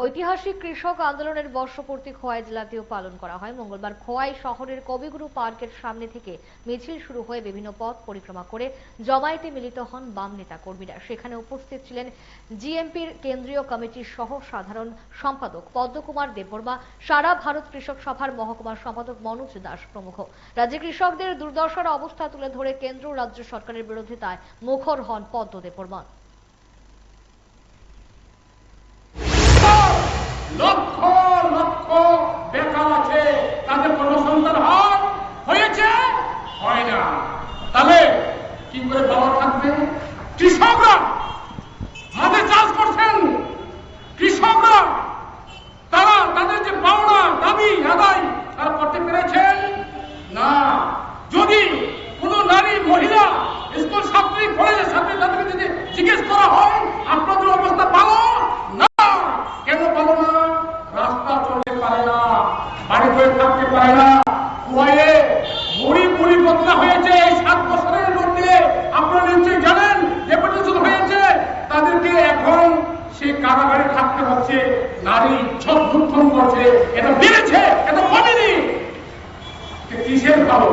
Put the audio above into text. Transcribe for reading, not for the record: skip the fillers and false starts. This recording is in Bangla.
ঐতিহাসিক কৃষক আন্দোলনের বর্ষপূর্তি খোয়াই জেলাতেও পালন করা হয়। মঙ্গলবার খোয়াই শহরের কবিগুরু পার্কের সামনে থেকে মিছিল শুরু হয়ে বিভিন্ন পথ পরিক্রমা করে জমায়েতে মিলিত হন বাম নেতা কর্মীরা। সেখানে উপস্থিত ছিলেন জিএমপির কেন্দ্রীয় কমিটির সহ সাধারণ সম্পাদক পদ্মকুমার দেববর্মা, সারা ভারত কৃষক সভার মহকুমা সম্পাদক মনোজ দাস প্রমুখ। রাজ্যে কৃষকদের দুর্দশার অবস্থা তুলে ধরে কেন্দ্র ও রাজ্য সরকারের বিরোধিতায় মুখর হন পদ্ম দেববর্মা। লক্ষ লক্ষ বেকার আছে, তাদের কর্মসংস্থান হয়েছে হয় না, তাহলে কি করে পাওয়া থাকবে? কৃষকরা মাঠে চাষ করছেন, কৃষকরা তারা তাদের যে পাওনা দাবি আদায় তারা করতে পেরেছেন না। যদি কোন নারী মহিলা স্কুল ছাত্রী কলেজের ছাত্রী তাদেরকে যদি জিজ্ঞেস করা হয় আপনাদের অবস্থা ভালো না, কেন ভালো না? রাস্তা চলতে পারে না, বাড়ি হয়ে থাকতে পারে না। খোয়াইয়ে মুড়ি মুড়ি বদলা হয়েছে এই 7 বছরের মধ্যে। আপনারা নিশ্চয়ই জানেন ডেপুটেশন হয়েছে, তাদেরকে এখন সে কারাগারে থাকতে হচ্ছে। নারী ইজ্জত লুণ্ঠন করছে, এটা বেড়েছে, এটা কমেনি। কিসের ভালো?